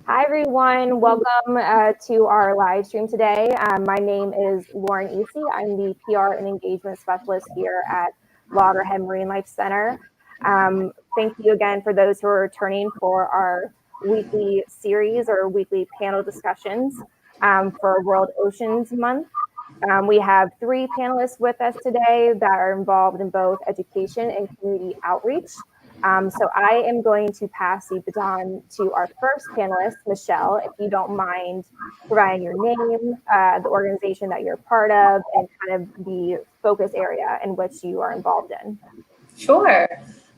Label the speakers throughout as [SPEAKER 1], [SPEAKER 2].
[SPEAKER 1] Hi, everyone. Welcome to our live stream today. My name is Lauren Easy. I'm the PR and engagement specialist here at Loggerhead Marinelife Center. Thank you again for those who are returning for our weekly series or weekly panel discussions for World Oceans Month. We have three panelists with us today that are involved in both education and community outreach. So I am going to pass the baton to our first panelist, Michelle, if you don't mind providing your name, the organization that you're part of, and kind of the focus area in which you are involved in.
[SPEAKER 2] Sure.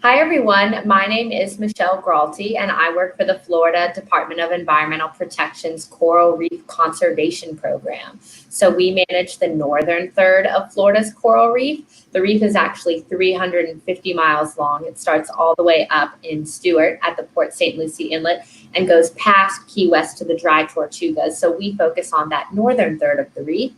[SPEAKER 2] Hi, everyone. My name is Michelle Gralty, and I work for the Florida Department of Environmental Protection's Coral Reef Conservation Program. So we manage the northern third of Florida's coral reef. The reef is actually 350 miles long. It starts all the way up in Stewart at the Port St. Lucie Inlet and goes past Key West to the Dry Tortugas. So we focus on that northern third of the reef.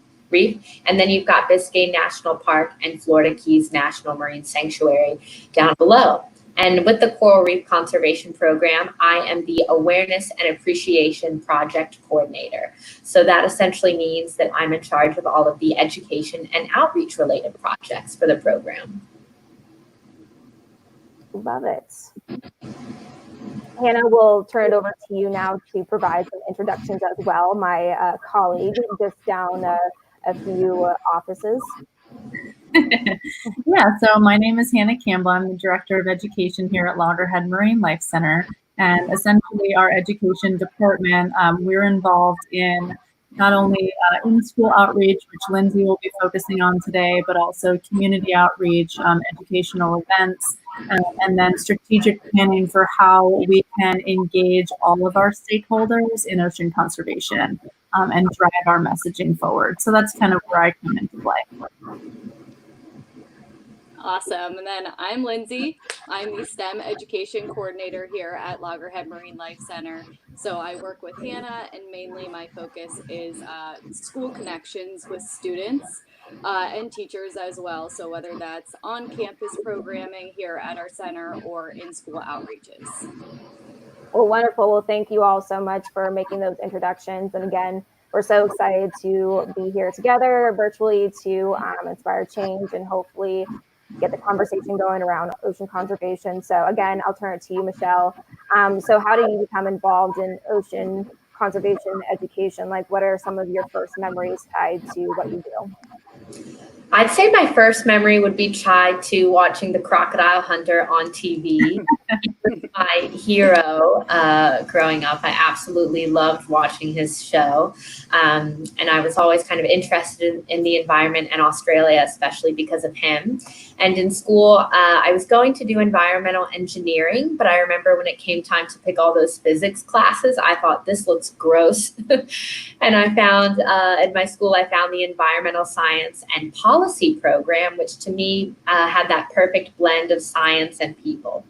[SPEAKER 2] And then you've got Biscayne National Park and Florida Keys National Marine Sanctuary down below. And with the Coral Reef Conservation Program, I am the Awareness and Appreciation Project Coordinator. So that essentially means that I'm in charge of all of the education and outreach related projects for the program.
[SPEAKER 1] Love it. Hannah, we'll turn it over to you now to provide some introductions as well. My colleague just down a few offices.
[SPEAKER 3] Yeah, so my name is Hannah Kamba. I'm the Director of Education here at Loggerhead Marinelife Center. And essentially our education department, we're involved in not only in-school outreach, which Lindsay will be focusing on today, but also community outreach, educational events, and then strategic planning for how we can engage all of our stakeholders in ocean conservation and drive our messaging forward. So that's kind of where I come into play.
[SPEAKER 4] Awesome. And then I'm Lindsay. I'm the STEM education coordinator here at Loggerhead Marinelife Center. So I work with Hannah, and mainly my focus is school connections with students and teachers as well. So whether that's on-campus programming here at our center or in-school outreaches.
[SPEAKER 1] Well, wonderful. Well, thank you all so much for making those introductions. And again, we're so excited to be here together virtually to inspire change and hopefully get the conversation going around ocean conservation. So again, I'll turn it to you, Michelle. So how do you become involved in ocean conservation education? Like, what are some of your first memories tied to what you do?
[SPEAKER 2] I'd say my first memory would be tied to watching The Crocodile Hunter on TV. He was my hero growing up. I absolutely loved watching his show. And I was always kind of interested in the environment and Australia, especially because of him. And in school, I was going to do environmental engineering, but I remember when it came time to pick all those physics classes, I thought this looks gross. And I found at my school, I found the environmental science and policy program, which to me had that perfect blend of science and people.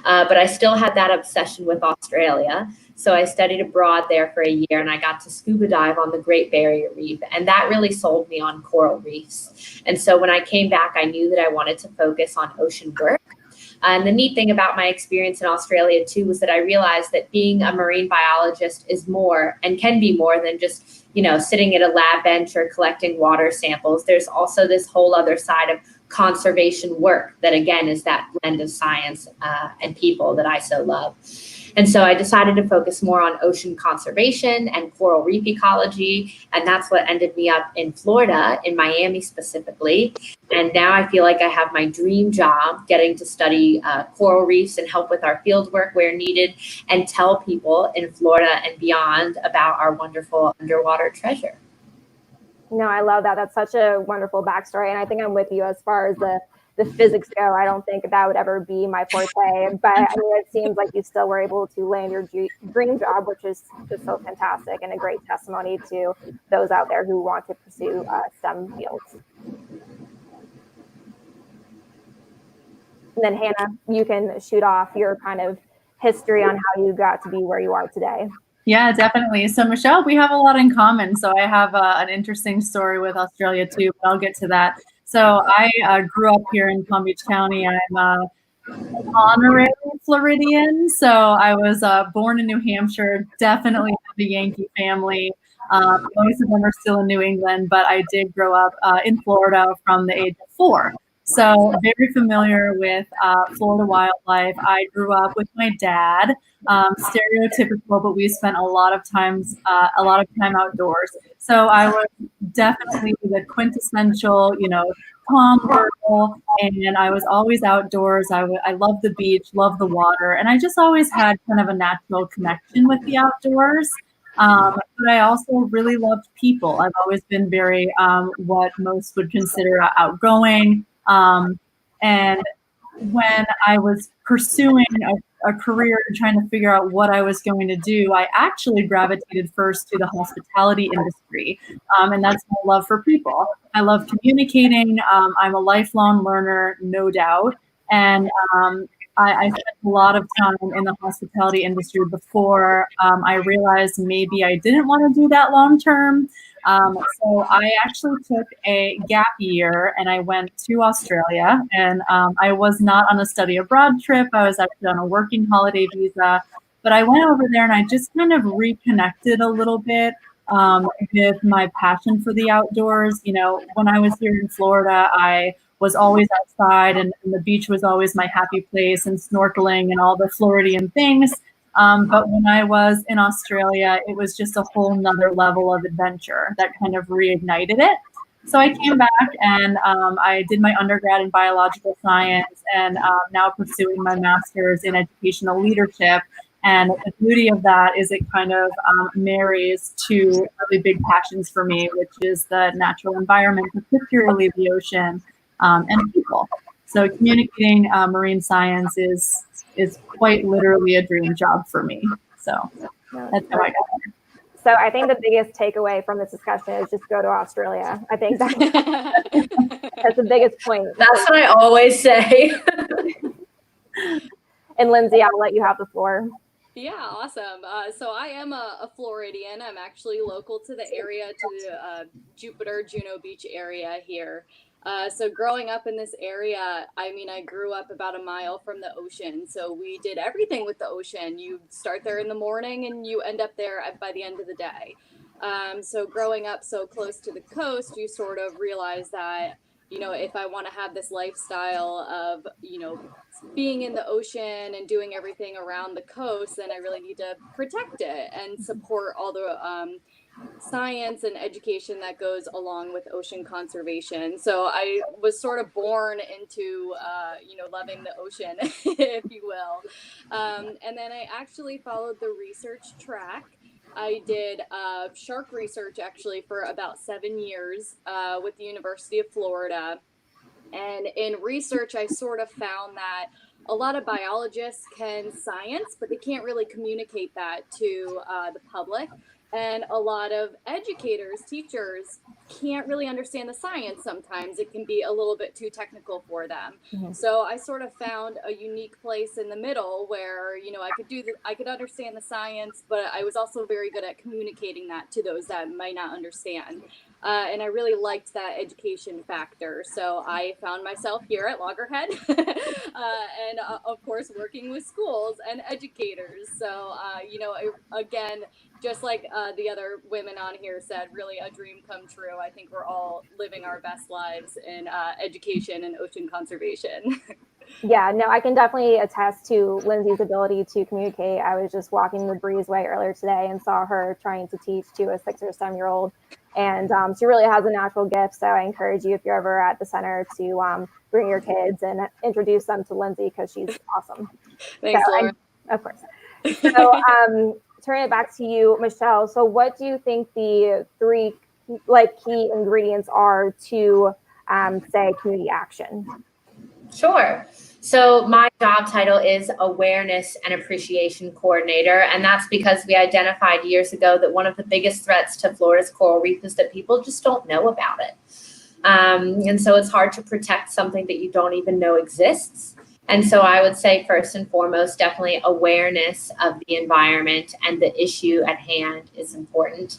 [SPEAKER 2] But I still had that obsession with Australia. So I studied abroad there for a year, and I got to scuba dive on the Great Barrier Reef. And that really sold me on coral reefs. And so when I came back, I knew that I wanted to focus on ocean work. And the neat thing about my experience in Australia, too, was that I realized that being a marine biologist is more and can be more than just, sitting at a lab bench or collecting water samples. There's also this whole other side of conservation work that, again, is that blend of science and people that I so love. And so I decided to focus more on ocean conservation and coral reef ecology. And that's what ended me up in Florida, in Miami specifically. And now I feel like I have my dream job, getting to study coral reefs and help with our field work where needed and tell people in Florida and beyond about our wonderful underwater treasure.
[SPEAKER 1] No, I love that. That's such a wonderful backstory. And I think I'm with you as far as the physics go. I don't think that would ever be my forte, but I mean, it seems like you still were able to land your dream job, which is just so fantastic and a great testimony to those out there who want to pursue STEM fields. And then Hannah, you can shoot off your kind of history on how you got to be where you are today.
[SPEAKER 3] Yeah, definitely. So Michelle, we have a lot in common. So I have an interesting story with Australia too, but I'll get to that. So I grew up here in Palm Beach County. I'm honorary Floridian. So I was born in New Hampshire, definitely have a Yankee family. Most of them are still in New England, but I did grow up in Florida from the age of 4. So very familiar with Florida wildlife. I grew up with my dad, stereotypical, but we spent a lot of time outdoors. So I was definitely the quintessential, calm girl, and I was always outdoors. I love the beach, love the water, and I just always had kind of a natural connection with the outdoors. But I also really loved people. I've always been very what most would consider outgoing. And when I was pursuing a career and trying to figure out what I was going to do, I actually gravitated first to the hospitality industry. And that's my love for people. I love communicating. I'm a lifelong learner, no doubt. And I spent a lot of time in the hospitality industry before I realized maybe I didn't want to do that long term. So I actually took a gap year and I went to Australia, and I was not on a study abroad trip. I was actually on a working holiday visa, but I went over there and I just kind of reconnected a little bit with my passion for the outdoors. When I was here in Florida, I was always outside, and the beach was always my happy place, and snorkeling and all the Floridian things. But when I was in Australia, it was just a whole nother level of adventure that kind of reignited it. So I came back and I did my undergrad in biological science, and now pursuing my master's in educational leadership. And the beauty of that is it kind of marries two really big passions for me, which is the natural environment, particularly the ocean, and people. So communicating marine science is quite literally a dream job for me. So that's how I got there.
[SPEAKER 1] So I think the biggest takeaway from this discussion is just go to Australia. I think that's the biggest point.
[SPEAKER 2] That's what I always say.
[SPEAKER 1] And Lindsay, I'll let you have the floor.
[SPEAKER 4] Yeah, awesome. So I am a Floridian. I'm actually local to the area, to the Jupiter, Juno Beach area here. So growing up in this area, I grew up about a mile from the ocean. So we did everything with the ocean. You start there in the morning and you end up there by the end of the day. So growing up so close to the coast, you sort of realize that, if I want to have this lifestyle of, being in the ocean and doing everything around the coast, then I really need to protect it and support all the science and education that goes along with ocean conservation. So I was sort of born into, loving the ocean, if you will. And then I actually followed the research track. I did shark research actually for about 7 years with the University of Florida. And in research, I sort of found that a lot of biologists can science, but they can't really communicate that to the public. And a lot of educators, teachers, can't really understand the science sometimes. It can be a little bit too technical for them. Mm-hmm. So I sort of found a unique place in the middle where, I could understand the science, but I was also very good at communicating that to those that might not understand. And I really liked that education factor. So I found myself here at Loggerhead and of course, working with schools and educators. So, again, just like the other women on here said, really a dream come true. I think we're all living our best lives in education and ocean conservation.
[SPEAKER 1] Yeah, no, I can definitely attest to Lindsay's ability to communicate. I was just walking the breezeway earlier today and saw her trying to teach to a 6 or 7 year old. And she really has a natural gift. So I encourage you, if you're ever at the center, to bring your kids and introduce them to Lindsay because she's awesome.
[SPEAKER 4] Thanks, Laura.
[SPEAKER 1] Of course. So turning it back to you, Michelle. So what do you think the 3 key ingredients are to say community action?
[SPEAKER 2] Sure. So my job title is Awareness and Appreciation Coordinator, and that's because we identified years ago that one of the biggest threats to Florida's coral reef is that people just don't know about it. And so it's hard to protect something that you don't even know exists. And so I would say first and foremost, definitely awareness of the environment and the issue at hand is important.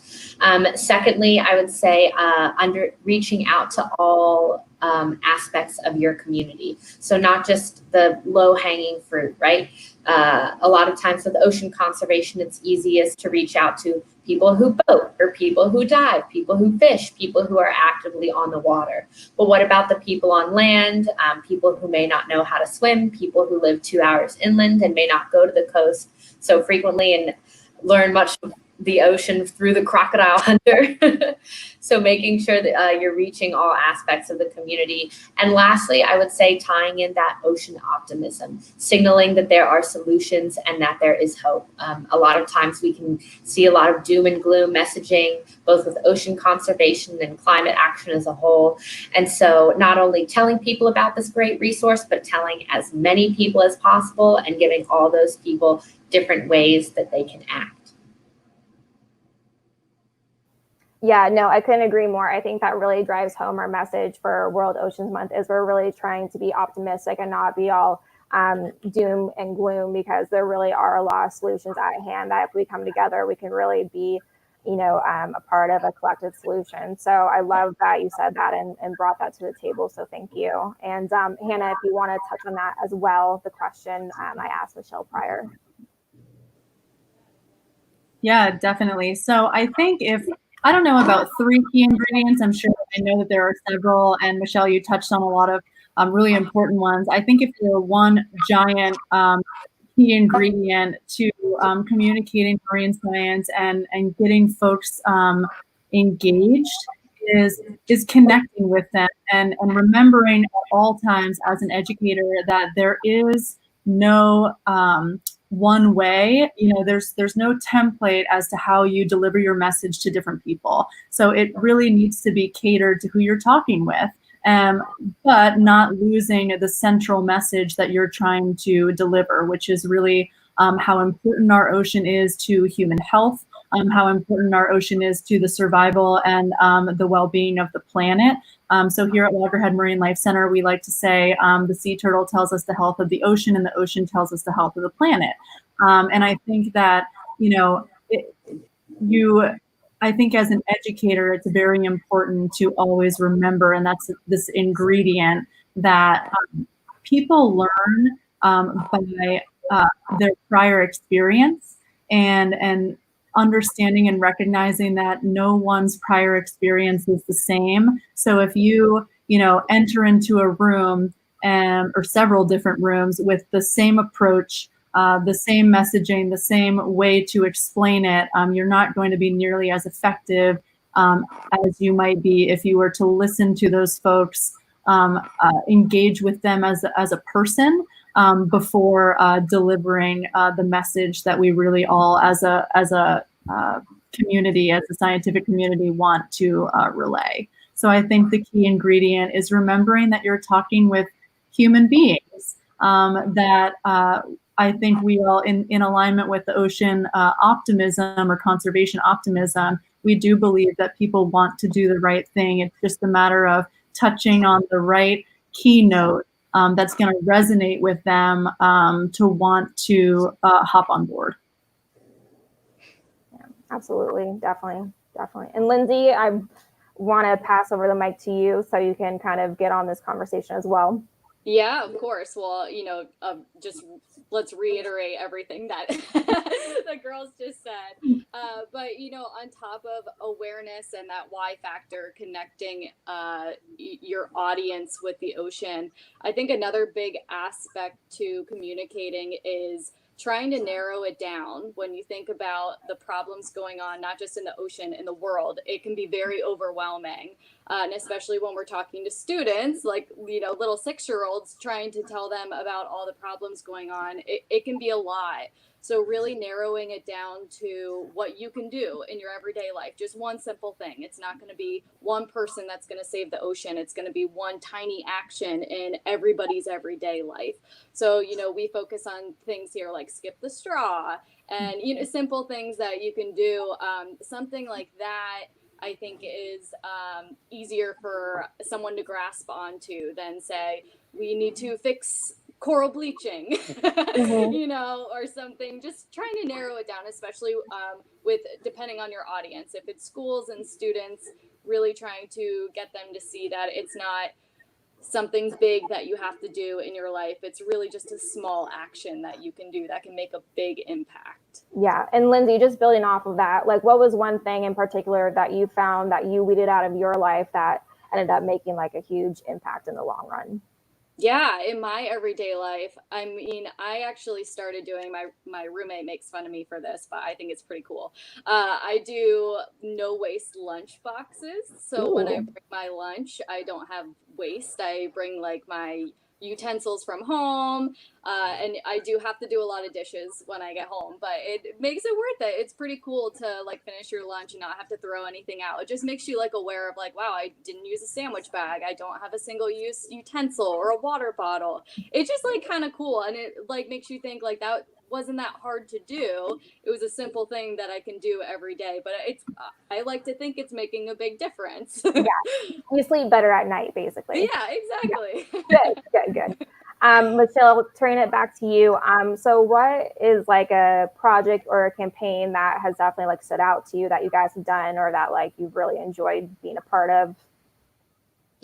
[SPEAKER 2] Secondly, I would say reaching out to all aspects of your community. So not just the low-hanging fruit, right? A lot of times with ocean conservation, it's easiest to reach out to people who boat or people who dive, people who fish, people who are actively on the water. But what about the people on land, people who may not know how to swim, people who live 2 hours inland and may not go to the coast so frequently and learn much of the ocean through the crocodile hunter? So making sure that you're reaching all aspects of the community. And lastly, I would say tying in that ocean optimism, signaling that there are solutions and that there is hope. A lot of times we can see a lot of doom and gloom messaging, both with ocean conservation and climate action as a whole. And so not only telling people about this great resource, but telling as many people as possible and giving all those people different ways that they can act.
[SPEAKER 1] Yeah, no, I couldn't agree more. I think that really drives home our message for World Oceans Month is we're really trying to be optimistic and not be all doom and gloom, because there really are a lot of solutions at hand that if we come together, we can really be, a part of a collective solution. So I love that you said that and brought that to the table. So thank you. And Hannah, if you want to touch on that as well, the question I asked Michelle prior.
[SPEAKER 3] Yeah, definitely. So I think I don't know about 3 key ingredients. I know that there are several, and Michelle, you touched on a lot of really important ones. I think if there were one giant key ingredient to communicating marine science and getting folks engaged is connecting with them and remembering at all times as an educator that there is no one way. There's no template as to how you deliver your message to different people. So it really needs to be catered to who you're talking with, but not losing the central message that you're trying to deliver, which is really how important our ocean is to human health, how important our ocean is to the survival and the well-being of the planet. So here at Loggerhead Marinelife Center, we like to say the sea turtle tells us the health of the ocean and the ocean tells us the health of the planet. And I think that, I think as an educator, it's very important to always remember, and that's this ingredient that people learn by their prior experience and understanding and recognizing that no one's prior experience is the same. So if you enter into a room or several different rooms with the same approach, the same messaging, the same way to explain it, you're not going to be nearly as effective as you might be if you were to listen to those folks, engage with them as a person before delivering the message that we really all as a community, as a scientific community, want to relay. So I think the key ingredient is remembering that you're talking with human beings, that I think we all, in alignment with the ocean optimism or conservation optimism, we do believe that people want to do the right thing. It's just a matter of touching on the right keynote that's going to resonate with them to want to hop on board.
[SPEAKER 1] Yeah, absolutely. Definitely. And Lindsay, I want to pass over the mic to you so you can kind of get on this conversation as well.
[SPEAKER 4] Yeah, of course. Well, just let's reiterate everything that the girls just said. But, on top of awareness and that why factor, connecting your audience with the ocean, I think another big aspect to communicating is trying to narrow it down. When you think about the problems going on, not just in the ocean, in the world, it can be very overwhelming. And especially when we're talking to students, like, little 6-year-olds, trying to tell them about all the problems going on, it can be a lot. So really narrowing it down to what you can do in your everyday life, just one simple thing. It's not going to be one person that's going to save the ocean. It's going to be one tiny action in everybody's everyday life. So, we focus on things here like skip the straw and, simple things that you can do. Something like that, I think, is easier for someone to grasp onto than say, we need to fix coral bleaching, or something. Just trying to narrow it down, especially with depending on your audience. If it's schools and students, really trying to get them to see that it's not something big that you have to do in your life. It's really just a small action that you can do that can make a big impact.
[SPEAKER 1] Yeah. And Lindsay, just building off of that, like what was one thing in particular that you found that you weeded out of your life that ended up making like a huge impact in the long run?
[SPEAKER 4] Yeah, in my everyday life, I mean, I actually started doing my roommate makes fun of me for this, but I think it's pretty cool. I do no waste lunch boxes. So when I
[SPEAKER 1] Ooh.
[SPEAKER 4] bring my lunch, I don't have waste. I bring like my utensils from home, and I do have to do a lot of dishes when I get home, but it makes it worth it. It's pretty cool to like finish your lunch and not have to throw anything out. It just makes you like aware of like, wow, I didn't use a sandwich bag. I don't have a single use utensil or a water bottle. It's just like kind of cool, and it like makes you think like that wasn't that hard to do. It was a simple thing that I can do every day, but it's I like to think it's making a big difference.
[SPEAKER 1] Yeah. You sleep better at night, basically.
[SPEAKER 4] Yeah, exactly.
[SPEAKER 1] Yeah. Good. Michelle, turning it back to you. So what is like a project or a campaign that has definitely like stood out to you that you guys have done or that like you've really enjoyed being a part of?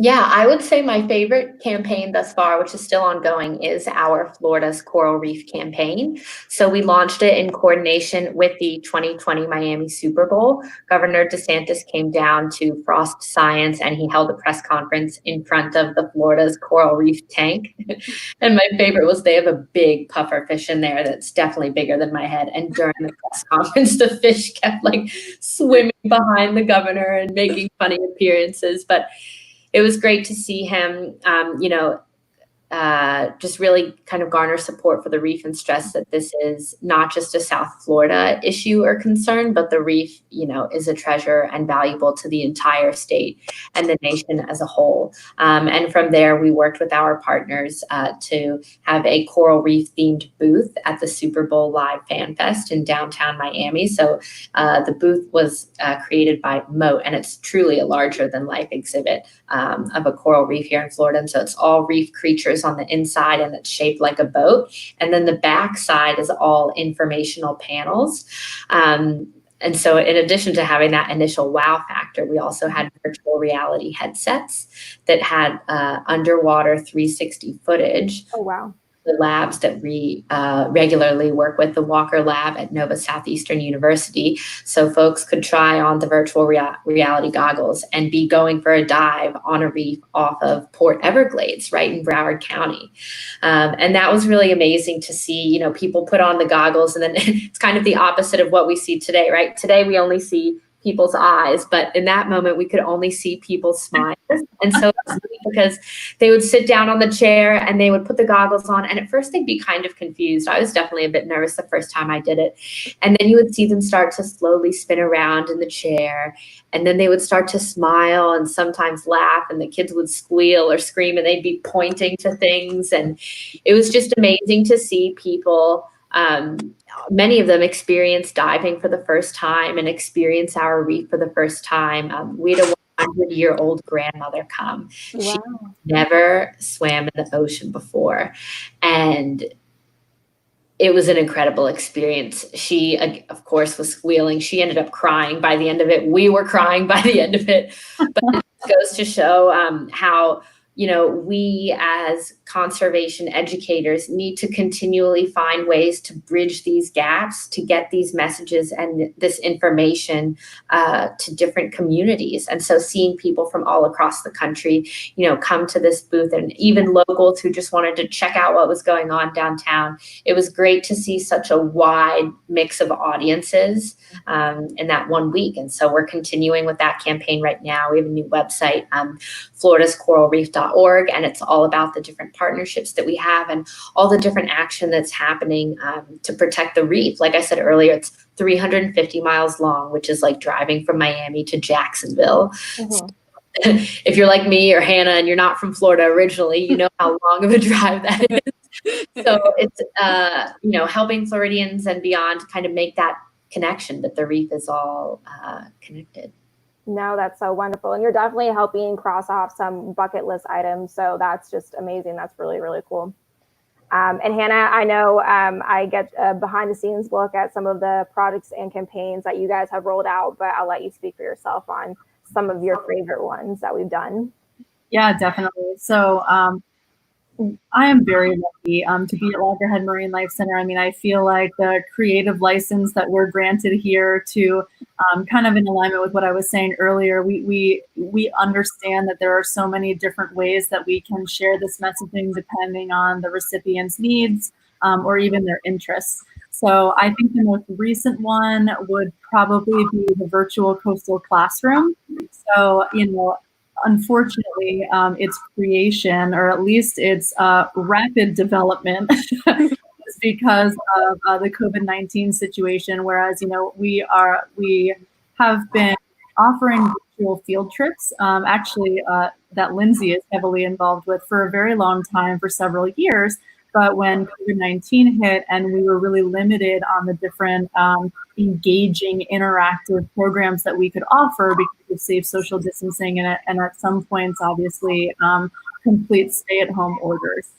[SPEAKER 2] Yeah, I would say my favorite campaign thus far, which is still ongoing, is our Florida's Coral Reef campaign. So we launched it in coordination with the 2020 Miami Super Bowl. Governor DeSantis came down to Frost Science and he held a press conference in front of the Florida's Coral Reef tank. And my favorite was they have a big puffer fish in there that's definitely bigger than my head. And during the press conference, the fish kept like swimming behind the governor and making funny appearances. But it was great to see him, just really kind of garner support for the reef and stress that this is not just a South Florida issue or concern, but the reef, is a treasure and valuable to the entire state and the nation as a whole. And from there, we worked with our partners to have a coral reef themed booth at the Super Bowl Live Fan Fest in downtown Miami. So the booth was created by Moat, and it's truly a larger than life exhibit of a coral reef here in Florida. And so it's all reef creatures on the inside and it's shaped like a boat. And then the back side is all informational panels. And so in addition to having that initial wow factor, we also had virtual reality headsets that had underwater 360 footage.
[SPEAKER 1] Oh, wow.
[SPEAKER 2] The labs that we regularly work with, the Walker Lab at Nova Southeastern University. So folks could try on the virtual reality goggles and be going for a dive on a reef off of Port Everglades, right in Broward County. And that was really amazing to see, people put on the goggles, and then it's kind of the opposite of what we see today, right? Today we only see people's eyes, but in that moment we could only see people's smiles. And so it was neat because they would sit down on the chair and they would put the goggles on, and at first they'd be kind of confused. I was definitely a bit nervous the first time I did it. And then you would see them start to slowly spin around in the chair, and then they would start to smile and sometimes laugh, and the kids would squeal or scream and they'd be pointing to things. And it was just amazing to see people, many of them experience diving for the first time and experience our reef for the first time. We had a 100-year-old grandmother come.
[SPEAKER 1] Wow.
[SPEAKER 2] She never swam in the ocean before. And it was an incredible experience. She, of course, was squealing. She ended up crying by the end of it. We were crying by the end of it. But it goes to show how, we as conservation educators need to continually find ways to bridge these gaps, to get these messages and this information to different communities. And so seeing people from all across the country, come to this booth, and even locals who just wanted to check out what was going on downtown, it was great to see such a wide mix of audiences in that 1 week. And so we're continuing with that campaign right now. We have a new website, florida's.coralreef.org, and it's all about the different partnerships that we have and all the different action that's happening to protect the reef. Like I said earlier, it's 350 miles long, which is like driving from Miami to Jacksonville.
[SPEAKER 1] Mm-hmm.
[SPEAKER 2] If you're like me or Hannah and you're not from Florida originally, you know how long of a drive that is. So it's, helping Floridians and beyond to kind of make that connection that the reef is all connected.
[SPEAKER 1] No, that's so wonderful. And you're definitely helping cross off some bucket list items. So that's just amazing. That's really, really cool. And Hannah, I know I get a behind the scenes look at some of the projects and campaigns that you guys have rolled out, but I'll let you speak for yourself on some of your favorite ones that we've done.
[SPEAKER 3] Yeah, definitely. So I am very lucky to be at Loggerhead Marinelife Center. I mean, I feel like the creative license that we're granted here to kind of in alignment with what I was saying earlier, we understand that there are so many different ways that we can share this messaging depending on the recipient's needs or even their interests. So I think the most recent one would probably be the virtual coastal classroom. So, unfortunately, its creation, or at least its rapid development, is because of the COVID-19 situation. Whereas, we have been offering virtual field trips, actually, that Lindsay is heavily involved with for a very long time, for several years. But when COVID-19 hit and we were really limited on the different engaging, interactive programs that we could offer because of safe social distancing and at some points, obviously, complete stay-at-home orders.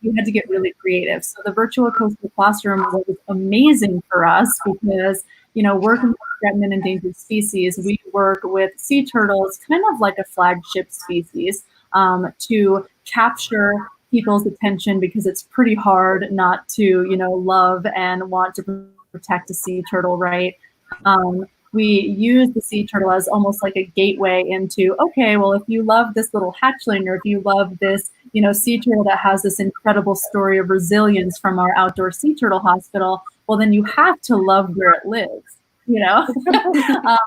[SPEAKER 3] We had to get really creative. So the virtual coastal classroom was amazing for us because, working with threatened and endangered species, we work with sea turtles, kind of like a flagship species, to capture people's attention because it's pretty hard not to, love and want to protect a sea turtle, right? We use the sea turtle as almost like a gateway into, okay, well, if you love this little hatchling, or if you love this, sea turtle that has this incredible story of resilience from our outdoor sea turtle hospital, well, then you have to love where it lives, um,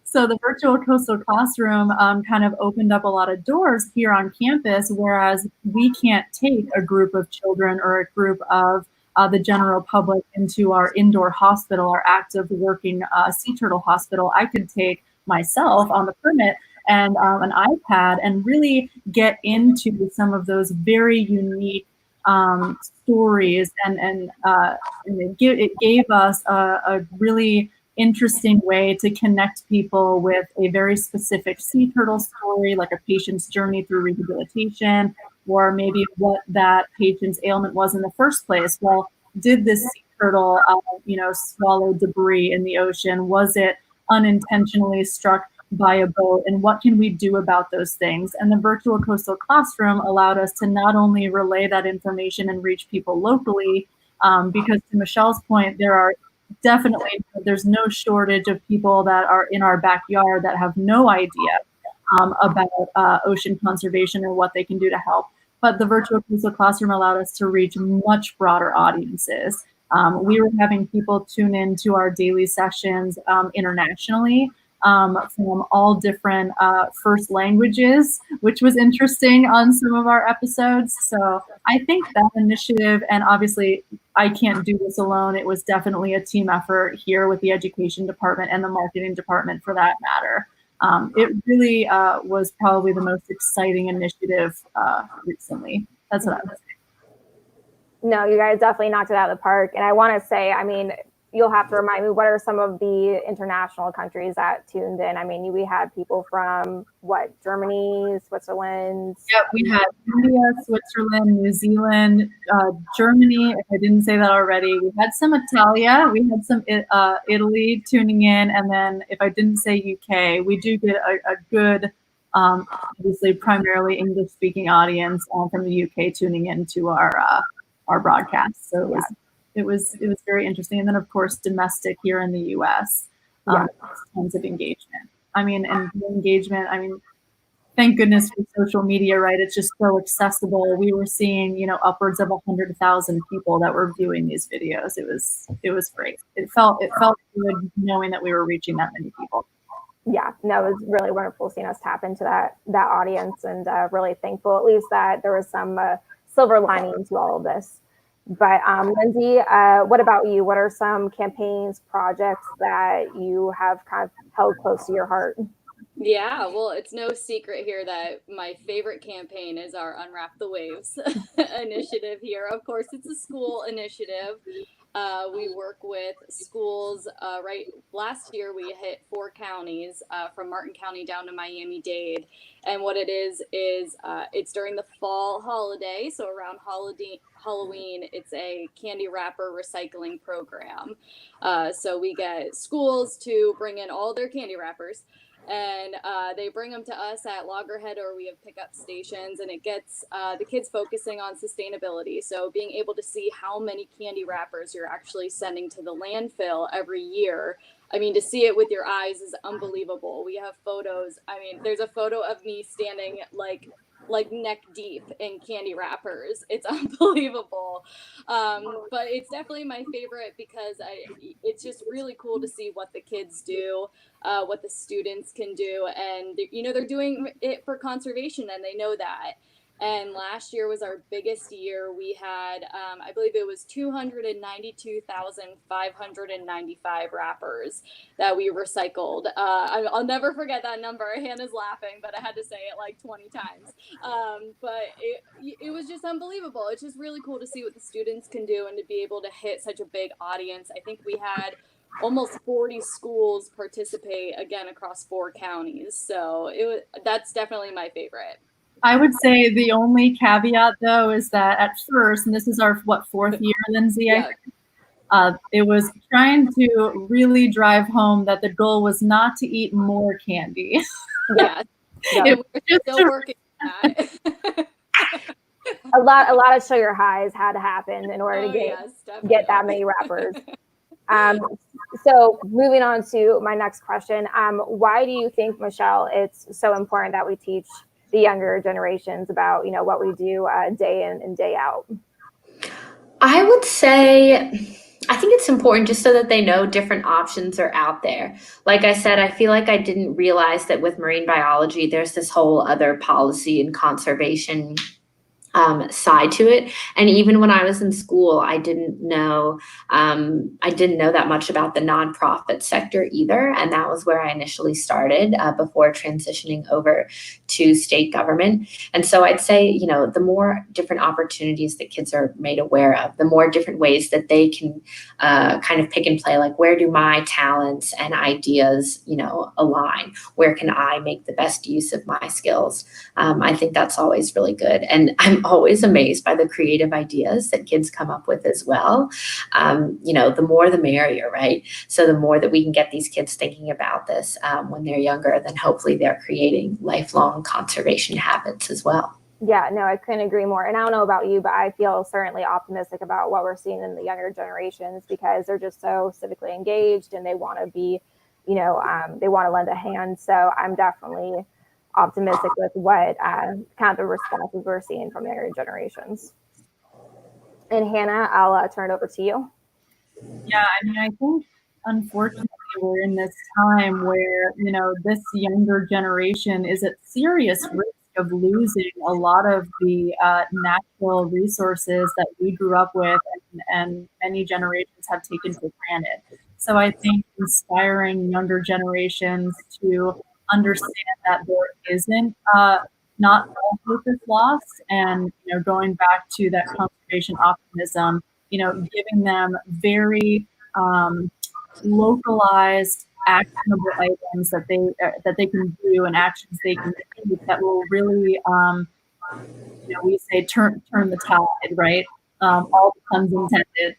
[SPEAKER 3] so the virtual coastal classroom kind of opened up a lot of doors here on campus, whereas we can't take a group of children or a group of the general public into our indoor hospital, our active working sea turtle hospital. I could take myself on the permit and an iPad and really get into some of those very unique stories, and it gave us a really interesting way to connect people with a very specific sea turtle story, like a patient's journey through rehabilitation, or maybe what that patient's ailment was in the first place. Well, did this sea turtle, swallow debris in the ocean? Was it unintentionally struck by a boat? And what can we do about those things? And the virtual coastal classroom allowed us to not only relay that information and reach people locally, because to Michelle's point, there's no shortage of people that are in our backyard that have no idea about ocean conservation or what they can do to help. But the virtual coastal classroom allowed us to reach much broader audiences. We were having people tune into our daily sessions internationally, from all different first languages, which was interesting on some of our episodes. So I think that initiative, and obviously I can't do this alone, it was definitely a team effort here with the education department and the marketing department for that matter. It really was probably the most exciting initiative recently. That's what I would say.
[SPEAKER 1] No, you guys definitely knocked it out of the park. And I want to say, I mean, you'll have to remind me, what are some of the international countries that tuned in? I mean, we had people from Germany, Switzerland.
[SPEAKER 3] Yeah, we had India, Switzerland, New Zealand, Germany, if I didn't say that already. We had some Italia, we had some Italy tuning in, and then if I didn't say UK, we do get a good, obviously primarily English-speaking audience from the UK tuning into our broadcast. So it was very interesting. And then of course domestic here in the US, tons of engagement. I mean, and the engagement, I mean, thank goodness for social media, right? It's just so accessible. We were seeing, upwards of 100,000 people that were viewing these videos. It was great. It felt good knowing that we were reaching that many people.
[SPEAKER 1] Yeah, no, it was really wonderful seeing us tap into that audience, and really thankful at least that there was some silver lining to all of this. But Lindsay, what about you? What are some campaigns, projects that you have kind of held close to your heart?
[SPEAKER 4] Yeah, well, it's no secret here that my favorite campaign is our Unwrap the Waves initiative here. Of course, it's a school initiative. We work with schools. Right, last year we hit 4 counties, from Martin County down to Miami-Dade. And what it is it's during the fall holiday, so around Halloween, it's a candy wrapper recycling program. So we get schools to bring in all their candy wrappers, and they bring them to us at Loggerhead, or we have pickup stations, and it gets the kids focusing on sustainability. So being able to see how many candy wrappers you're actually sending to the landfill every year. I mean, to see it with your eyes is unbelievable. We have photos. I mean, there's a photo of me standing like neck deep in candy wrappers. It's unbelievable. But it's definitely my favorite because it's just really cool to see what the kids do, what the students can do, and they're doing it for conservation, and they know that. And last year was our biggest year. We had, I believe it was 292,595 wrappers that we recycled. I'll never forget that number. Hannah's laughing, but I had to say it like 20 times. But it was just unbelievable. It's just really cool to see what the students can do and to be able to hit such a big audience. I think we had almost 40 schools participate, again, across 4 counties. So that's definitely my favorite.
[SPEAKER 3] I would say the only caveat, though, is that at first, and this is our, 4th year, Lindsay,
[SPEAKER 4] Yeah.
[SPEAKER 3] it was trying to really drive home that the goal was not to eat more candy.
[SPEAKER 4] Yeah.
[SPEAKER 3] It was
[SPEAKER 4] We're
[SPEAKER 3] just
[SPEAKER 4] still working on that.
[SPEAKER 1] A lot of sugar highs had to happen in order to get that many wrappers. So moving on to my next question, why do you think, Michelle, it's so important that we teach the younger generations about, what we do day in and day out?
[SPEAKER 2] I would say, I think it's important just so that they know different options are out there. Like I said, I feel like I didn't realize that with marine biology, there's this whole other policy and conservation side to it. And even when I was in school, I didn't know that much about the nonprofit sector either. And that was where I initially started before transitioning over to state government. And so I'd say, the more different opportunities that kids are made aware of, the more different ways that they can kind of pick and play, like where do my talents and ideas, align? Where can I make the best use of my skills? I think that's always really good. And I'm always amazed by the creative ideas that kids come up with as well. The more the merrier, right? So the more that we can get these kids thinking about this when they're younger, then hopefully they're creating lifelong conservation habits as well.
[SPEAKER 1] Yeah, no, I couldn't agree more. And I don't know about you, but I feel certainly optimistic about what we're seeing in the younger generations because they're just so civically engaged and they want to be, they want to lend a hand. So I'm definitely optimistic with what kind of the responses we're seeing from younger generations. And Hannah, I'll turn it over to you.
[SPEAKER 3] Yeah, I mean, I think unfortunately we're in this time where, this younger generation is at serious risk of losing a lot of the natural resources that we grew up with and many generations have taken for granted. So I think inspiring younger generations to understand that there isn't not all hope is lost, and going back to that conservation optimism, giving them very localized, actionable items that they can do and actions they can take that will really, we say turn the tide, right? All the puns intended.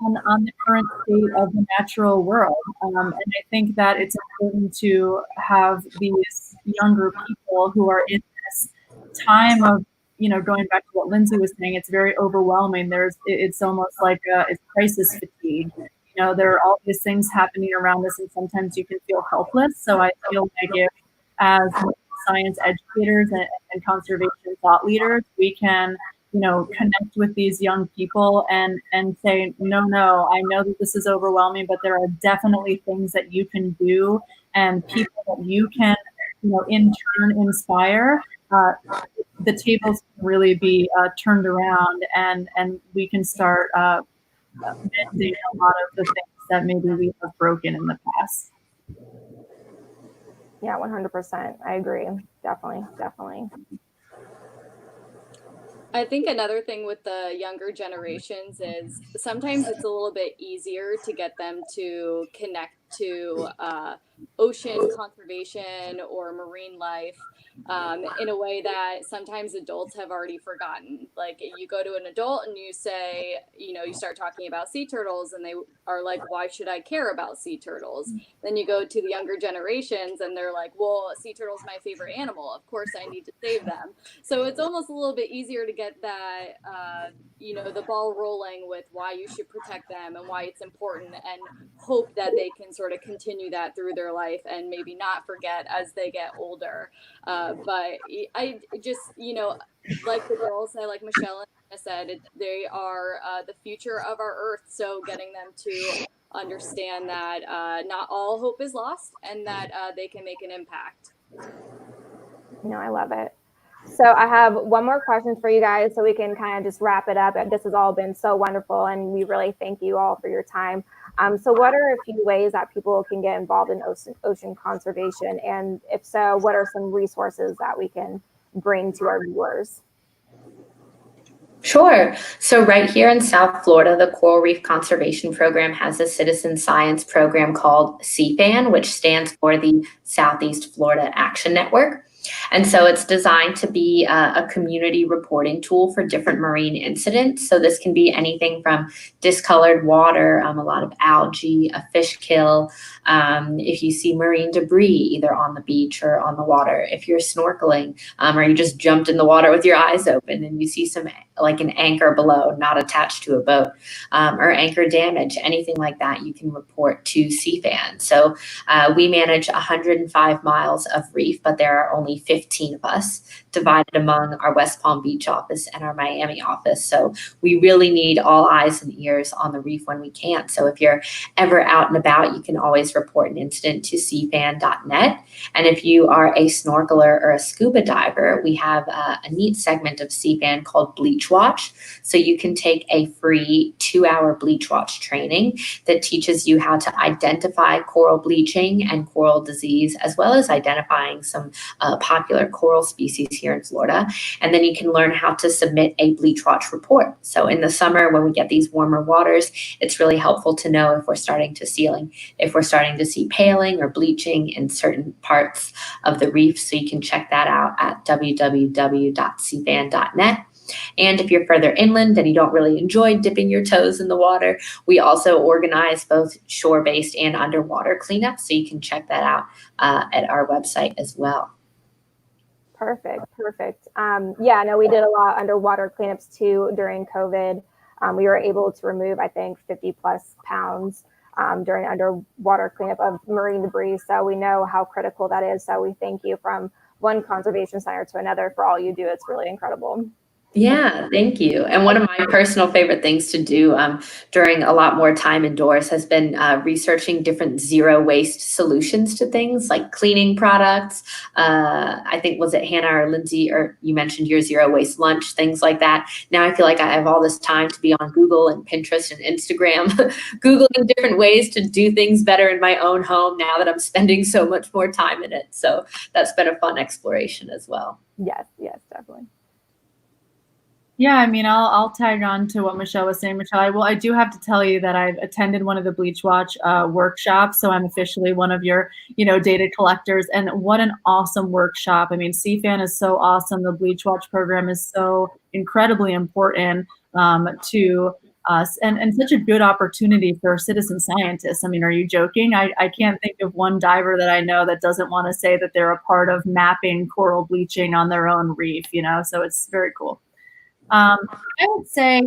[SPEAKER 3] On the current state of the natural world. And I think that it's important to have these younger people who are in this time of, going back to what Lindsay was saying, it's very overwhelming. It's almost like it's crisis fatigue. There are all these things happening around us and sometimes you can feel helpless. So I feel like if as science educators and conservation thought leaders, we can connect with these young people and say, no, I know that this is overwhelming, but there are definitely things that you can do and people that you can, in turn inspire. The tables can really be turned around and we can start mending a lot of the things that maybe we have broken in the past.
[SPEAKER 1] Yeah, 100%. I agree. Definitely.
[SPEAKER 4] I think another thing with the younger generations is sometimes it's a little bit easier to get them to connect to ocean conservation or marine life in a way that sometimes adults have already forgotten. Like you go to an adult and you say, you know, you start talking about sea turtles and they are like, why should I care about sea turtles? Then you go to the younger generations and they're like, well, sea turtle's my favorite animal. Of course I need to save them. So it's almost a little bit easier to get that, you know, the ball rolling with why you should protect them and why it's important, and hope that they can sort of continue that through their life and maybe not forget as they get older. But I just, you know, like the girls say, like Michelle and Anna said, they are the future of our earth. So getting them to understand that not all hope is lost and that they can make an impact.
[SPEAKER 1] You know, I love it. So I have one more question for you guys so we can kind of just wrap it up. This has all been so wonderful and we really thank you all for your time. So what are a few ways that people can get involved in ocean conservation? And if so, what are some resources that we can bring to our viewers?
[SPEAKER 2] Sure. So right here in South Florida, the Coral Reef Conservation Program has a citizen science program called CFAN, which stands for the Southeast Florida Action Network. And so it's designed to be a community reporting tool for different marine incidents. So this can be anything from discolored water, a lot of algae, a fish kill, if you see marine debris either on the beach or on the water, if you're snorkeling, or you just jumped in the water with your eyes open and you see some like an anchor below not attached to a boat, or anchor damage, anything like that, you can report to CFAN. So we manage 105 miles of reef, but there are only 15 of us divided among our West Palm Beach office and our Miami office. So we really need all eyes and ears on the reef when we can. So if you're ever out and about, you can always report an incident to cfan.net. And if you are a snorkeler or a scuba diver, we have a neat segment of CFAN called Bleach Watch. So you can take a free 2-hour Bleach Watch training that teaches you how to identify coral bleaching and coral disease, as well as identifying some popular coral species here in Florida. And then you can learn how to submit a Bleach Watch report. So in the summer, when we get these warmer waters, it's really helpful to know if we're starting to see paling or bleaching in certain parts of the reef. So you can check that out at www.cfan.net. And if you're further inland and you don't really enjoy dipping your toes in the water, we also organize both shore-based and underwater cleanups. So you can check that out at our website as well.
[SPEAKER 1] Perfect. Yeah, no, we did a lot of underwater cleanups too during COVID. We were able to remove, I think, 50 plus pounds during underwater cleanup of marine debris. So we know how critical that is. So we thank you from one conservation center to another for all you do. It's really incredible.
[SPEAKER 2] Yeah, thank you. And one of my personal favorite things to do during a lot more time indoors has been researching different zero waste solutions to things like cleaning products. I think, was it Hannah or Lindsay, or you mentioned your zero waste lunch, things like that. Now I feel like I have all this time to be on Google and Pinterest and Instagram, Googling different ways to do things better in my own home now that I'm spending so much more time in it. So that's been a fun exploration as well.
[SPEAKER 1] Yes, definitely.
[SPEAKER 3] Yeah, I mean, I'll tag on to what Michelle was saying. Michelle, I do have to tell you that I've attended one of the Bleach Watch workshops, so I'm officially one of your, data collectors. And what an awesome workshop! I mean, CFAN is so awesome. The Bleach Watch program is so incredibly important to us, and such a good opportunity for citizen scientists. I mean, are you joking? I can't think of one diver that I know that doesn't want to say that they're a part of mapping coral bleaching on their own reef. So it's very cool. I would say,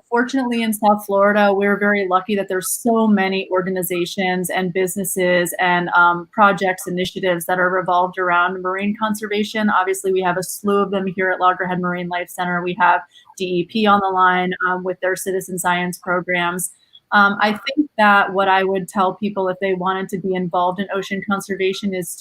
[SPEAKER 3] fortunately in South Florida, we're very lucky that there's so many organizations and businesses and projects, initiatives that are revolved around marine conservation. Obviously, we have a slew of them here at Loggerhead Marinelife Center. We have DEP on the line with their citizen science programs. I think that what I would tell people if they wanted to be involved in ocean conservation is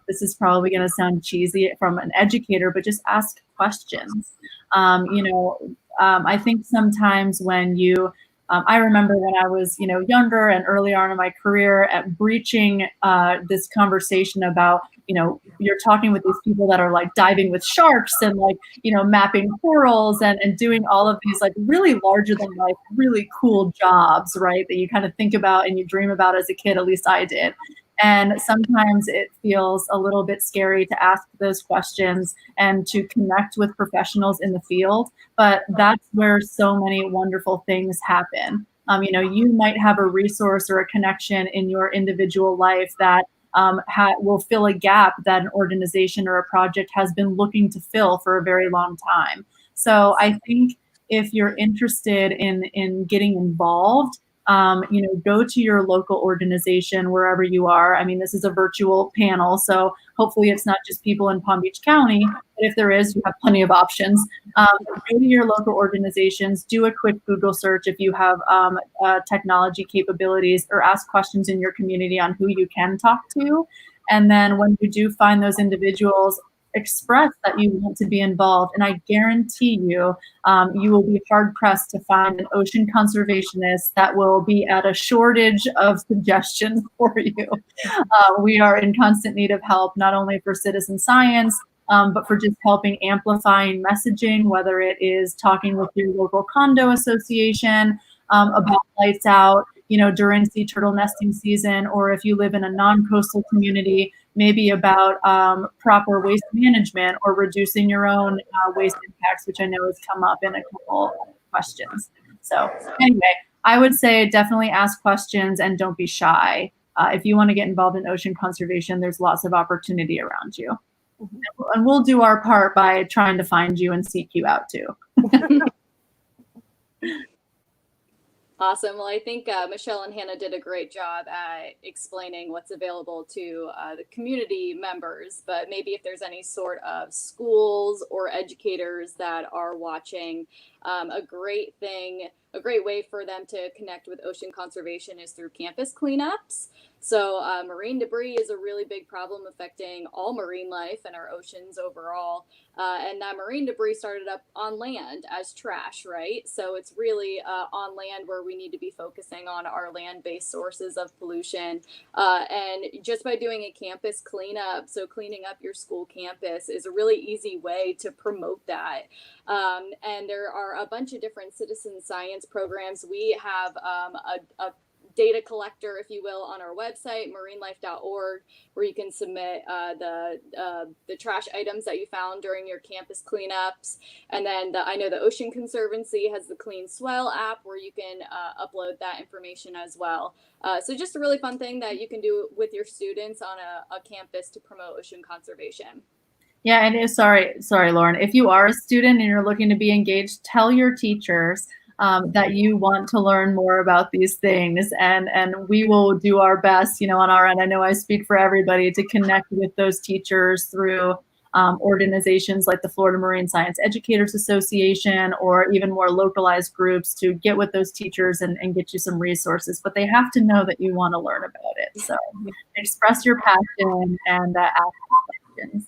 [SPEAKER 3] this is probably going to sound cheesy from an educator, but just ask questions. I think sometimes when you I remember when I was, younger and early on in my career at breaching this conversation about, you're talking with these people that are like diving with sharks and like, mapping corals and doing all of these like really larger than life, really cool jobs, right? That you kind of think about and you dream about as a kid, at least I did. And sometimes it feels a little bit scary to ask those questions and to connect with professionals in the field. But that's where so many wonderful things happen. You might have a resource or a connection in your individual life that will fill a gap that an organization or a project has been looking to fill for a very long time. So I think if you're interested in getting involved, go to your local organization wherever you are. I mean, this is a virtual panel, so hopefully it's not just people in Palm Beach County, but if there is, you have plenty of options. Go to your local organizations, do a quick Google search if you have technology capabilities, or ask questions in your community on who you can talk to. And then when you do find those individuals, express that you want to be involved, and I guarantee you, you will be hard pressed to find an ocean conservationist that will be at a shortage of suggestions for you. We are in constant need of help, not only for citizen science, but for just helping amplifying messaging, whether it is talking with your local condo association about lights out, during sea turtle nesting season, or if you live in a non-coastal community, maybe about proper waste management or reducing your own waste impacts, which I know has come up in a couple of questions. So anyway, I would say definitely ask questions and don't be shy. If you want to get involved in ocean conservation, there's lots of opportunity around you. And we'll do our part by trying to find you and seek you out too.
[SPEAKER 4] Awesome. Well, I think Michelle and Hannah did a great job at explaining what's available to the community members, but maybe if there's any sort of schools or educators that are watching, a great way for them to connect with ocean conservation is through campus cleanups. So marine debris is a really big problem affecting all marine life and our oceans overall. And that marine debris started up on land as trash, right? So it's really on land where we need to be focusing on our land-based sources of pollution. And just by doing a campus cleanup, so cleaning up your school campus is a really easy way to promote that. And there are a bunch of different citizen science programs. We have a data collector, if you will, on our website, marinelife.org, where you can submit the trash items that you found during your campus cleanups. And then I know the Ocean Conservancy has the Clean Swell app where you can upload that information as well. So just a really fun thing that you can do with your students on a campus to promote ocean conservation.
[SPEAKER 3] Yeah, and sorry, Lauren, if you are a student and you're looking to be engaged, tell your teachers that you want to learn more about these things, and we will do our best, on our end. I know I speak for everybody to connect with those teachers through organizations like the Florida Marine Science Educators Association, or even more localized groups, to get with those teachers and get you some resources. But they have to know that you want to learn about it. So express your passion and ask questions.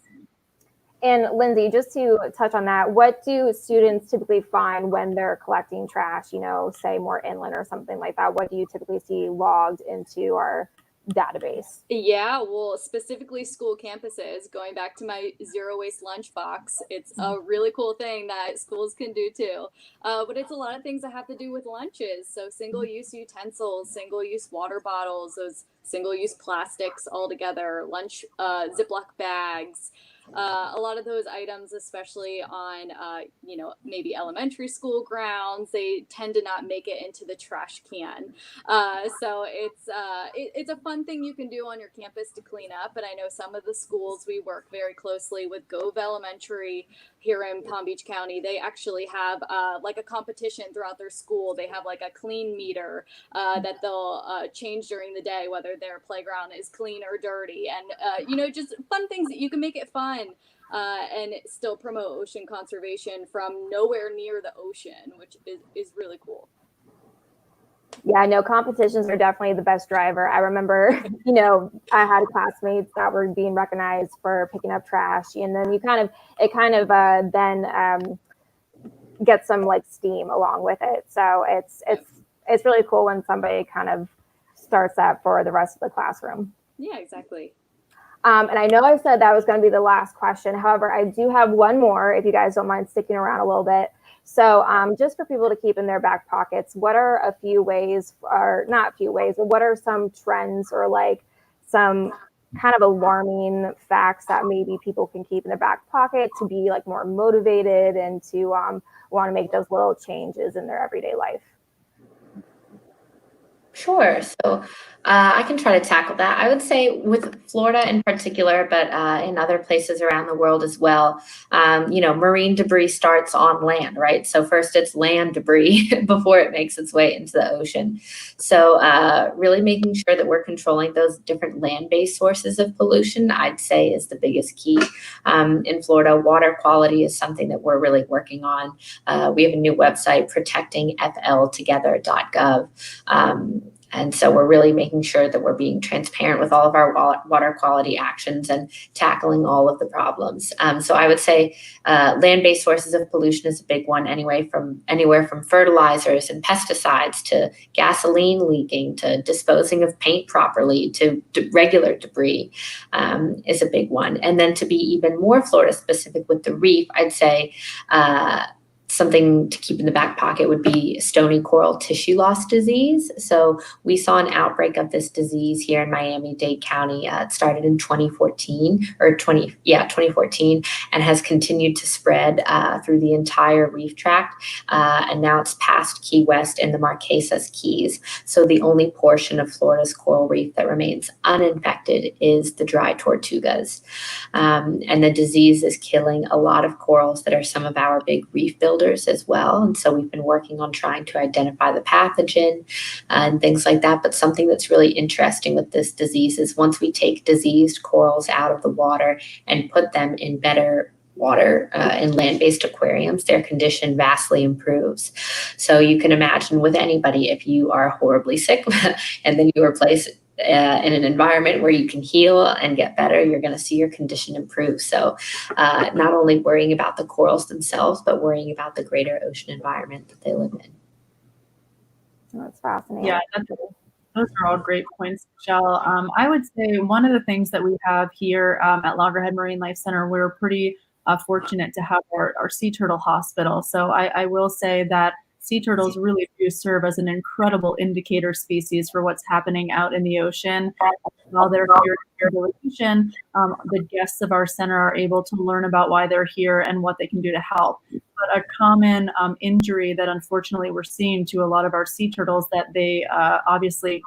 [SPEAKER 1] And Lindsay, just to touch on that, what do students typically find when they're collecting trash, say more inland or something like that? What do you typically see logged into our database?
[SPEAKER 4] Yeah, well, specifically school campuses, going back to my zero waste lunchbox, it's a really cool thing that schools can do too. But it's a lot of things that have to do with lunches. So single-use utensils, single-use water bottles, those single-use plastics altogether, lunch Ziploc bags. A lot of those items, especially on, maybe elementary school grounds, they tend to not make it into the trash can. So it's a fun thing you can do on your campus to clean up. And I know some of the schools we work very closely with, Gove Elementary here in Palm Beach County, they actually have like a competition throughout their school. They have like a clean meter that they'll change during the day, whether their playground is clean or dirty. And, just fun things that you can make it fun. And still promote ocean conservation from nowhere near the ocean, which is really cool.
[SPEAKER 1] Yeah, no, competitions are definitely the best driver. I remember, I had classmates that were being recognized for picking up trash, and then then gets some like steam along with it. So it's it's really cool when somebody kind of starts that for the rest of the classroom.
[SPEAKER 4] Yeah, exactly.
[SPEAKER 1] And I know I said that was going to be the last question. However, I do have one more, if you guys don't mind sticking around a little bit. So just for people to keep in their back pockets, what are a few ways, or not a few ways, but what are some trends or like some kind of alarming facts that maybe people can keep in their back pocket to be like more motivated and to want to make those little changes in their everyday life?
[SPEAKER 2] Sure. So I can try to tackle that. I would say with Florida in particular, but in other places around the world as well, marine debris starts on land, right? So first it's land debris before it makes its way into the ocean. So really making sure that we're controlling those different land-based sources of pollution, I'd say is the biggest key. In Florida, water quality is something that we're really working on. We have a new website, protectingfltogether.gov. And so we're really making sure that we're being transparent with all of our water quality actions and tackling all of the problems. So I would say land-based sources of pollution is a big one, anywhere from fertilizers and pesticides to gasoline leaking to disposing of paint properly to regular debris is a big one. And then to be even more Florida specific with the reef, I'd say something to keep in the back pocket would be stony coral tissue loss disease. So we saw an outbreak of this disease here in Miami-Dade County. It started in 2014 and has continued to spread through the entire reef tract. And now it's past Key West and the Marquesas Keys. So the only portion of Florida's coral reef that remains uninfected is the dry tortugas. And the disease is killing a lot of corals that are some of our big reef builders as well. And so we've been working on trying to identify the pathogen and things like that. But something that's really interesting with this disease is once we take diseased corals out of the water and put them in better water in land-based aquariums, their condition vastly improves. So you can imagine with anybody, if you are horribly sick and then you replace in an environment where you can heal and get better, you're going to see your condition improve. So not only worrying about the corals themselves, but worrying about the greater ocean environment that they live in.
[SPEAKER 1] That's fascinating.
[SPEAKER 3] Yeah, those are all great points, Michelle. I would say one of the things that we have here at Loggerhead Marinelife Center, we're pretty fortunate to have our sea turtle hospital. So I will say that sea turtles really do serve as an incredible indicator species for what's happening out in the ocean. While they're here in rehabilitation, the guests of our center are able to learn about why they're here and what they can do to help. But a common injury that unfortunately we're seeing to a lot of our sea turtles that they obviously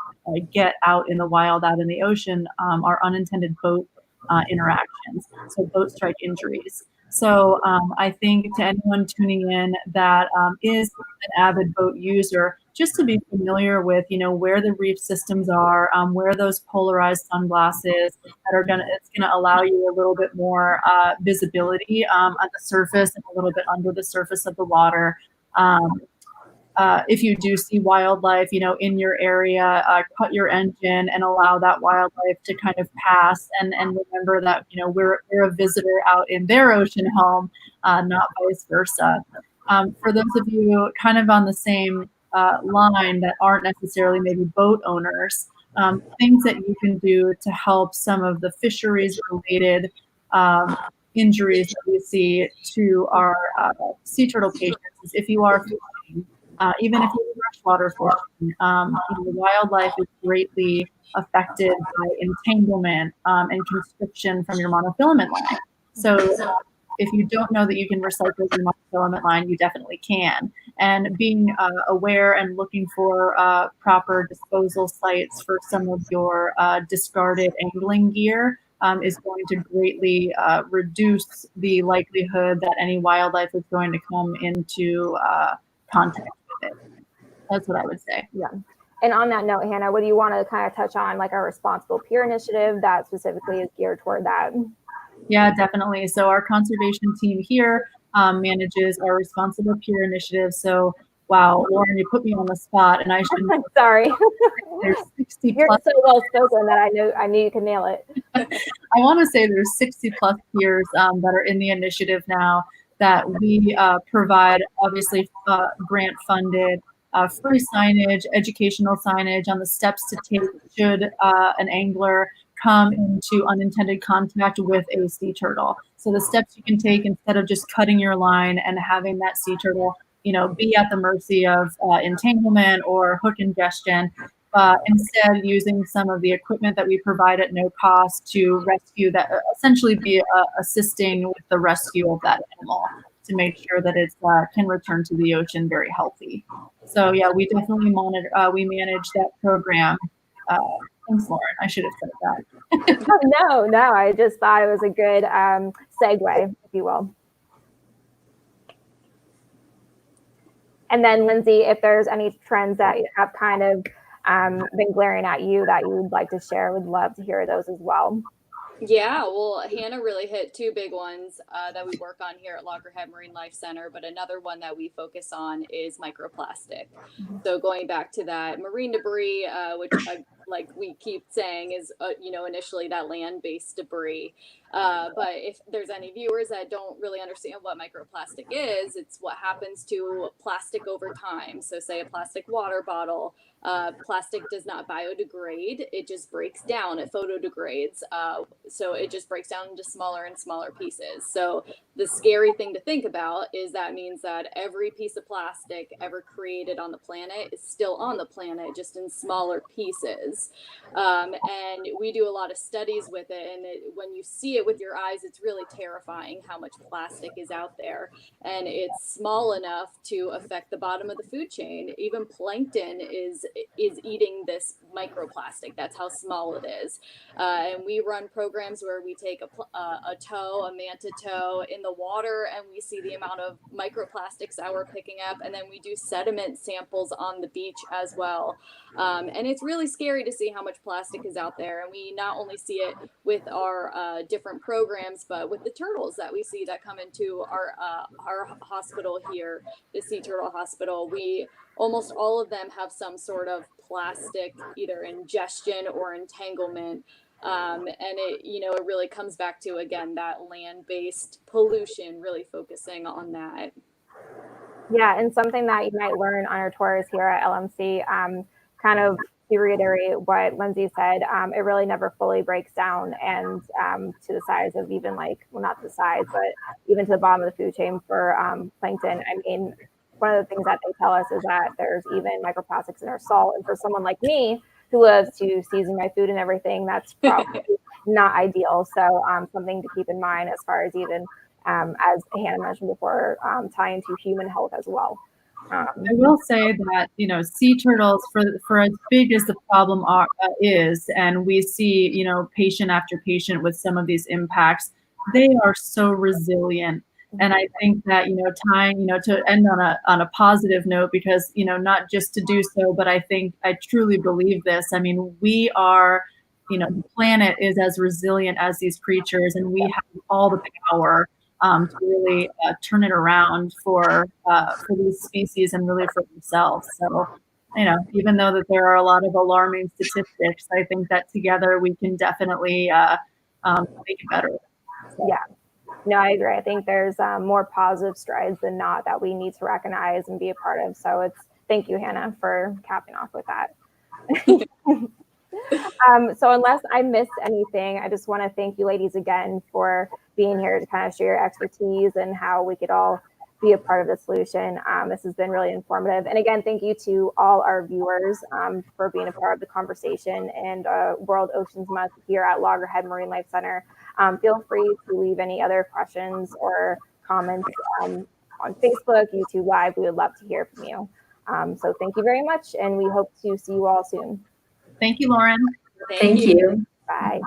[SPEAKER 3] get out in the wild, out in the ocean, are unintended boat interactions, so boat strike injuries. So I think to anyone tuning in that is an avid boat user, just to be familiar with, where the reef systems are, where those polarized sunglasses that are it's gonna allow you a little bit more visibility on the surface and a little bit under the surface of the water. If you do see wildlife, in your area, cut your engine and allow that wildlife to kind of pass. And remember that, we're a visitor out in their ocean home, not vice versa. For those of you kind of on the same line that aren't necessarily maybe boat owners, things that you can do to help some of the fisheries related injuries that we see to our sea turtle patients is if you are fishing, even if you're freshwater fishing, the wildlife is greatly affected by entanglement and constriction from your monofilament line. So if you don't know that you can recycle your monofilament line, you definitely can. And being aware and looking for proper disposal sites for some of your discarded angling gear is going to greatly reduce the likelihood that any wildlife is going to come into contact with it. That's what I would say.
[SPEAKER 1] Yeah. And on that note, Hannah, what do you want to kind of touch on, like our Responsible Pier initiative that specifically is geared toward that?
[SPEAKER 3] Yeah, definitely. So our conservation team here manages our Responsible Pier initiative. So, wow, Lauren, you put me on the spot, and I should know.
[SPEAKER 1] Sorry.
[SPEAKER 3] There's 60
[SPEAKER 1] You're
[SPEAKER 3] plus.
[SPEAKER 1] so well spoken that I knew you could nail it.
[SPEAKER 3] I want to say there's 60 plus piers that are in the initiative now that we provide, obviously grant funded free signage, educational signage on the steps to take should an angler come into unintended contact with a sea turtle. So the steps you can take instead of just cutting your line and having that sea turtle, be at the mercy of entanglement or hook ingestion. Instead, using some of the equipment that we provide at no cost to rescue that, essentially be assisting with the rescue of that animal to make sure that it can return to the ocean very healthy. So yeah, we definitely we manage that program. Thanks, Lauren. I should have said that.
[SPEAKER 1] No, I just thought it was a good segue, if you will. And then, Lindsay, if there's any trends that have kind of been glaring at you that you would like to share, would love to hear those as well.
[SPEAKER 4] Yeah, well, Hannah really hit two big ones that we work on here at Loggerhead Marinelife Center, but another one that we focus on is microplastic. So going back to that marine debris, which like we keep saying is, initially that land-based debris. But if there's any viewers that don't really understand what microplastic is, it's what happens to plastic over time. So say a plastic water bottle, plastic does not biodegrade. It just breaks down. It photodegrades. So it just breaks down into smaller and smaller pieces. So the scary thing to think about is that means that every piece of plastic ever created on the planet is still on the planet, just in smaller pieces. And we do a lot of studies with it. And when you see it with your eyes, it's really terrifying how much plastic is out there. And it's small enough to affect the bottom of the food chain. Even plankton is eating this microplastic. That's how small it is. And we run programs where we take a manta toe in the water, and we see the amount of microplastics that we're picking up. And then we do sediment samples on the beach as well. And it's really scary to see how much plastic is out there. And we not only see it with our different programs, but with the turtles that we see that come into our hospital here, the Sea Turtle Hospital. Almost all of them have some sort of plastic, either ingestion or entanglement. And it really comes back to, again, that land-based pollution, really focusing on that.
[SPEAKER 1] Yeah, and something that you might learn on our tours here at LMC, kind of to reiterate what Lindsay said, it really never fully breaks down and to the size of even not the size, but even to the bottom of the food chain for plankton. I mean, one of the things that they tell us is that there's even microplastics in our salt. And for someone like me who loves to season my food and everything, that's probably not ideal. So something to keep in mind as far as even, as Hannah mentioned before, tying to human health as well.
[SPEAKER 3] I will say that, sea turtles, for as big as the problem is, and we see, patient after patient with some of these impacts, they are so resilient. And I think that, tying, to end on a positive note, because, not just to do so, but I truly believe this. I mean, we are, the planet is as resilient as these creatures, and we have all the power to really turn it around for these species and really for themselves. So, even though that there are a lot of alarming statistics, I think that together we can definitely make it better. So.
[SPEAKER 1] Yeah. No, I agree. I think there's more positive strides than not that we need to recognize and be a part of. So thank you, Hannah, for capping off with that. So unless I missed anything, I just want to thank you ladies again for being here to kind of share your expertise and how we could all be a part of the solution. This has been really informative. And again, thank you to all our viewers for being a part of the conversation and World Oceans Month here at Loggerhead Marinelife Center. Feel free to leave any other questions or comments on Facebook, YouTube Live. We would love to hear from you. So thank you very much, and we hope to see you all soon.
[SPEAKER 3] Thank you, Lauren.
[SPEAKER 2] Thank you.
[SPEAKER 1] Bye.